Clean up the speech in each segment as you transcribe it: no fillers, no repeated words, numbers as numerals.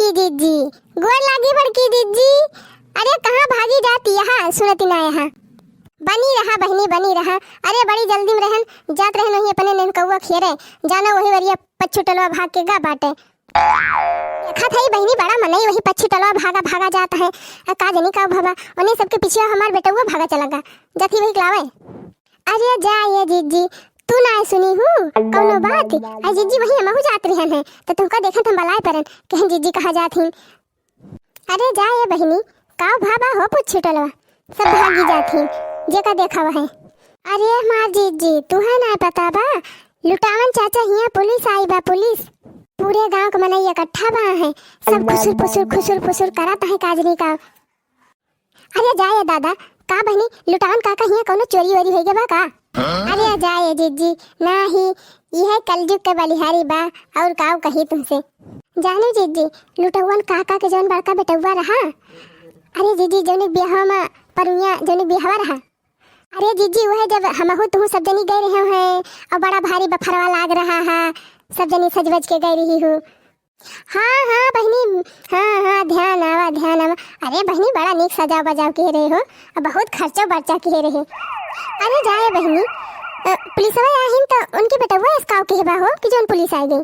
बड़की दीदी, गोर लागी बड़की दीदी। अरे कहाँ भागी जाती यहाँ सुनती ना यहाँ। बनी रहा बहनी बनी रहा। अरे बड़ी जल्दी में रहन जात रहन वही अपने ननकौआ खेरे जाना वही वरिया पच्छू टलवा भाग के गा बाटे। देखा था बहनी बड़ा मनई वही पच्छू टलवा भागा भागा जाता है। का जनी का भवा उन्हें सबके पीछे हमार बेटुआ भागा चला गा जथी वही क्लावे। अरे जा ये जीजी तू ना सुनी हूँ कौनो बात। आई जीजी वही हमहु जात रहन है तो तुमका देखत हम बलाय परन कहीं जीजी कहाँ जात ही। अरे जा ये बहनी का भाबा हो पच्छू टलवा सब भागी जात ही जेका देखा है। अरे माँ जीजी तू है ना पता बा लुटावन चाचा हिया पुलिस आई बा। पुलिस पूरे गांव के मनई इकट्ठा बा है सब खुसुर फुसुर करत है काजनी का। अरे जाए दादा का बहनी लुटावन काका हिया कोनो चोरी वोरी हो गया बा का। अरे जाए जीजी नाही यह कलयुग के बलिहारी बा और काव कही तुमसे। जाने जीजी लुटवन काका के जौन बड़का बेटुआ रहा। अरे जीजी जौन ब्याह में परुया जौन ब्याहवा रहा। अरे जीजी वह जब हमहु तुम सब जनी गए रहे हैं और बड़ा भारी बफरवा लाग रहा है सब जनी सजवज के गई रही हूँ। हाँ बहनी हाँ ध्यान आवा। अरे बहनी बड़ा नीक सजाव बजाव के रहे हो और बहुत खर्चो बर्चा के रहे। अरे जाए बहनी पुलिस आहिन तो उनके बेटुआ इसका के बा हो कि जोन पुलिस आई गई।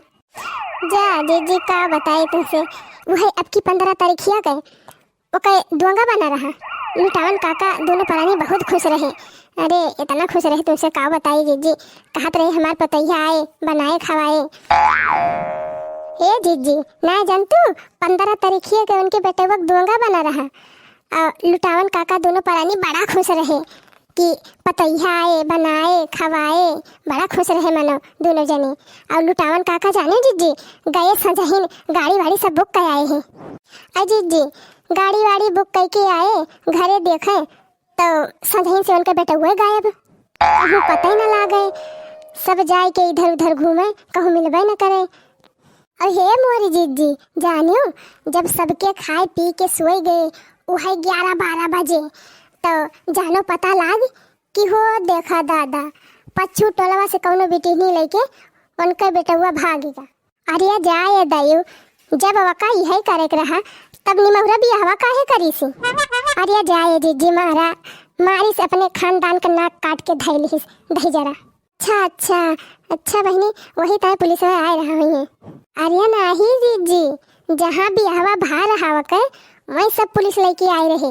जा जीजी का बताए तुमसे वह अब की 15 तारीखिया गए ओके दुआंगा बना रहा। लुटावन काका दोनों प्राणी बहुत खुश रहे। अरे इतना खुश रहे तुमसे का बताई जीजी कहत रहे हमार पतैया आए बनाए खवाए। ए जीजी ना जानतू 15 तारीखिया के उनके बेटुआ दुआंगा बना रहा और लुटावन काका दोनों प्राणी बड़ा खुश रहे कि पतैया आए बनाए खवाए बड़ा खुश रहे मनो दोनों जने। और लुटावन काका जाने जीजी गए सजहिन गाड़ी वाड़ी सब बुक कर आए हैं। अजी जी गाड़ी वाड़ी बुक करके आए घरे देखे तो सजहिन से उनका बेटा हुए गायब। कहूँ पता ही न लागे सब जाए के इधर उधर घूमे कहूँ मिलबे न करे। और हे मोरी जीजी जानियो जब सबके खाए पी के सोए गए वह 11-12 बजे तो जानो पता लाग कि हो देखा दादा पच्छू टोलवा से कौनो बिटिनी लेके उनका बेटुआ भागेगा। अरे जाए दयु जब वका यही करे रहा तब निमहुरा भी हवा काहे करी सी। अरे जाए जीजी मारा मारी से अपने खानदान का नाक काट के धैली दही जरा। अच्छा बहनी वही ताए पुलिस में आए रहा हुई है। अरे नहीं जीजी जहाँ भी हवा भा रहा वके वही सब पुलिस लेके आए रहे।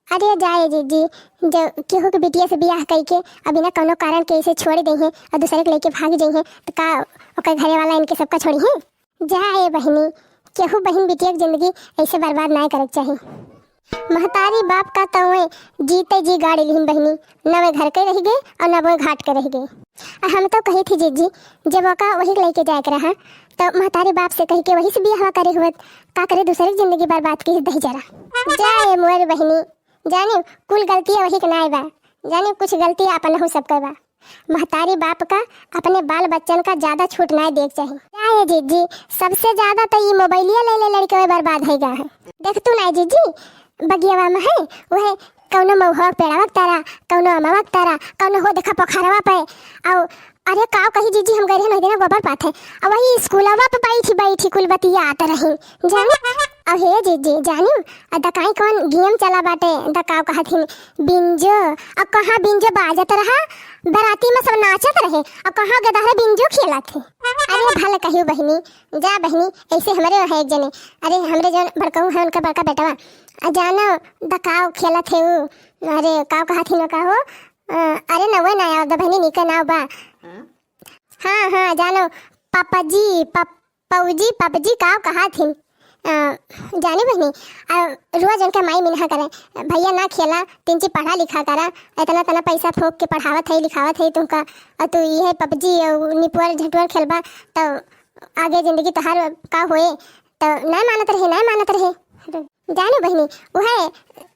अरे जाए जीजी जब केहू के बिटिया से बियाह करके अभी ना कोनो कारण के इसे छोड़ दे हैं और दूसरे के लेके भाग जाए हैं तो का ओकर घरे वाला इनके सबका छोड़ी है। जाए बहनी केहू बहन बिटिया की जिंदगी ऐसे बर्बाद ना करे चाहिए। महतारी बाप का तो जीते जी गाड़ी लीन बहनी न वे घर के रह गए और न वो घाट के रह गए। हम तो कही थी जीजी जब वो का वही लेके जाए रहा तो महतारी बाप से कही के वही से बियाह करे हुए का करे दूसरे की जिंदगी बर्बाद की दही जरा। जाए मोर बहनी जानी कुल गलतियाँ वही के नाय बा जानी कुछ गलतियाँ अपन हो सब बा। महतारी बाप का अपने बाल बच्चन का ज्यादा छूट ना देख चाहिए। क्या है जीजी सबसे ज्यादा तो ये मोबाइलिया ले लड़के बर्बाद है है। देख तू ना जीजी बगियावा में है वह कौनो महुआ पेड़ावक तारा कौनो अमावक तारा कौनो हो देखा पोखरवा पे और अरे काव कही जीजी हम गए नहीं देना गोबर पाथे और वही स्कूलवा पे बैठी कुल बतिया आता रही जानी। अब हे जीजी जानी दकाई कौन गेम चला बाटे दकाव कहथिन बिंजो और कहाँ बिंजो बाजत रहा बराती में सब नाचत रहे और कहाँ गदहरे बिंजो खेला थे। अरे भले कहियो बहनी जा बहनी ऐसे हमारे है एक जने अरे हमरे जो बड़काऊ है उनका बड़का बेटवा जानो दकाव खेला थे वो अरे काव कहथिन का हो अरे नवे ना याद बहनी निका नाव बा। हाँ जानो पपजी काव कहा थी जानी बहनी रोज उनका माई मिनहा करे भैया ना खेला 3 चीज पढ़ा लिखा करा इतना पैसा फोक के पढ़ावत है लिखावत है तुमका और तू ये पबजी निपुअर झटुअर खेलबा तो आगे जिंदगी तोहार का होए तो ना मानत रहे जानी बहनी वह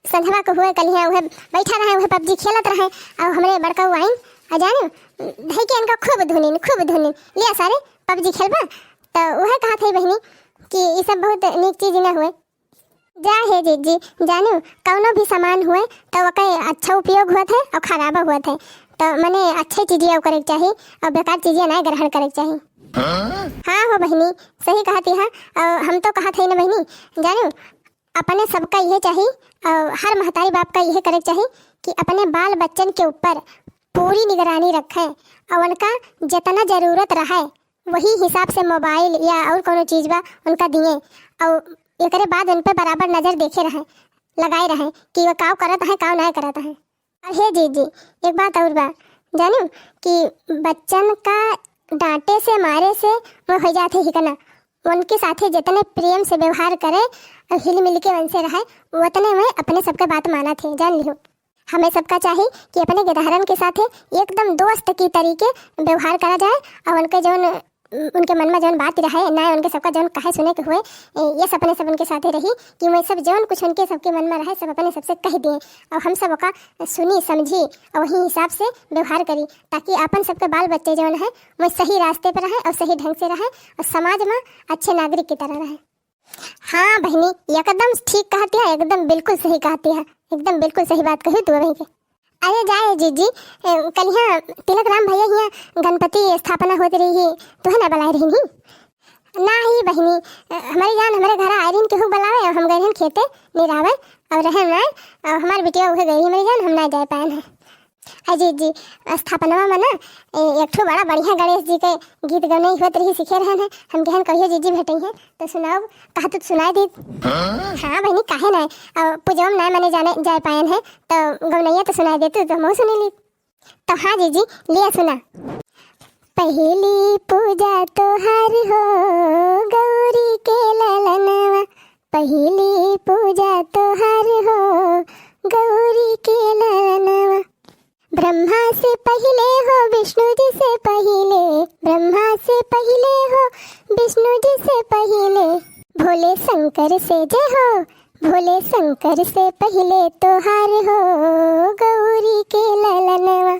संधवा को हुए कल वह बैठा रहे वह पबजी खेलत रहे और हमारे बड़का आइन आ जानो धई के इनका खूब धुनिन लिया सारे पबजी खेलबा तो वह कहा थी बहनी कि ये सब बहुत नीक चीज न हुए। जा हे जीजी जानो कौनो भी सामान हुए तो वह अच्छा उपयोग हुआ थे और खराब हुआ थे तो मैंने अच्छी चीज़ें करे चाहिए और बेकार चीज़ें ना ग्रहण करे चाहिए। हाँ हो बहनी, सही कहा थी। हाँ और हम तो कहा थे ना बहनी, जानो अपने सबका यह चाहिए और हर महतारी बाप का यह करे चाहिए कि अपने बाल बच्चन के ऊपर पूरी निगरानी रखें और उनका जितना जरूरत रहे वही हिसाब से मोबाइल या और कोनो चीज़ बा उनका दिए और एकरे बाद उन पर बराबर नज़र देखे रहें, लगाए रहें कि वह काव करत है काव नहीं करत है। और हे जी एक बात और बा, जानो कि बच्चन का डांटे से मारे से वो हो जाते ही कना, उनके साथे जितने प्रेम से व्यवहार करे और हिल मिल के उनसे रहे उतने में अपने सबके बात माना थे। जान लियो हमें सबका चाहिए कि अपने गिरहरन के साथ एकदम दोस्त की तरीके व्यवहार करा जाए और उनके जौन उनके मन में जौन बात रहे ना उनके सबका जौन कहे सुने के हुए ये सपने सब उनके साथ रही कि मैं सब जौन कुछ उनके सबके मन में रहे सब अपने सबसे कह दिए और हम सब का सुनी समझी और वही हिसाब से व्यवहार करी ताकि अपन सबके बाल बच्चे जौन है वो सही रास्ते पर रहे और सही ढंग से रहे और समाज में अच्छे नागरिक की तरह रहे। हाँ बहनी एकदम ठीक कहती है, एकदम बिल्कुल सही कहती है, एकदम बिल्कुल सही बात कही तू वहीं के। अरे जाए जी कल यहाँ तिलक राम भैया यहाँ गणपति स्थापना होती रही तो है ना बुलाए रही ना ही बहनी, हमारी जान हमारे घर आ रही केहू बुलावे और हम गए हैं खेते निरावे और रहे ना और हमारी बिटिया उहे गई हमारी जान हम ना जा पाए हैं। अजी जी स्थापना में ना एक ठो बड़ा बढ़िया गणेश जी के गीत गाने होत रही सीखे रहे हैं, हम कहन कहिए जी भेटे हैं तो सुनाओ कहा तो सुनाई दी। हाँ बहनी काहे ना और पूजवा में ना मैंने जाने जा पाए हैं तो गौनैया तो सुनाई देते तो हम सुनी ली। तो हाँ जी लिया सुना। पहली पूजा तोहार हो गौरी के ललनवा, पहली पूजा तोहार हो गौरी के ललनवा, ब्रह्मा से पहले हो विष्णु जी से पहले, ब्रह्मा से पहले हो विष्णु जी से पहले, भोले शंकर से जय हो, भोले शंकर से पहले तोहार हो गौरी के ललनवा,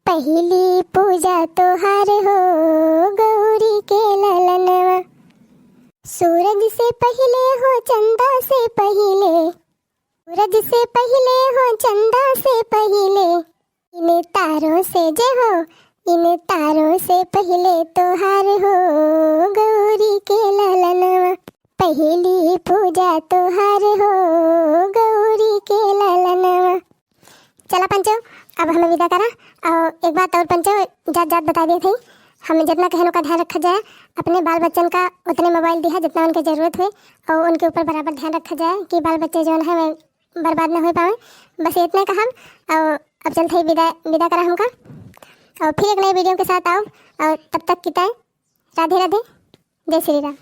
पहली पूजा तोहार हो गौरी के ललनवा, सूरज से पहले हो चंदा से पहले, सूरज से पहले हो चंदा से पहले, इन तारों से जय हो, इन तारों से पहले तोहार हो गौरी के ललनवा, पहली पूजा तोहार हो गौरी के ललनवा। चला पंचो अब हमें विदा करा और एक बात और पंचो जात बता दिए थे हमें जितना कहने का ध्यान रखा जाए, अपने बाल बच्चन का उतने मोबाइल दिया जितना उनकी ज़रूरत हुई और उनके ऊपर बराबर ध्यान रखा जाए कि बाल बच्चे जो है वे बर्बाद न हो पाए। बस इतना कहा और अब चलते ही विदा करा हमका और फिर एक नई वीडियो के साथ आओ और तब तक की राधे राधे, जय श्री राम।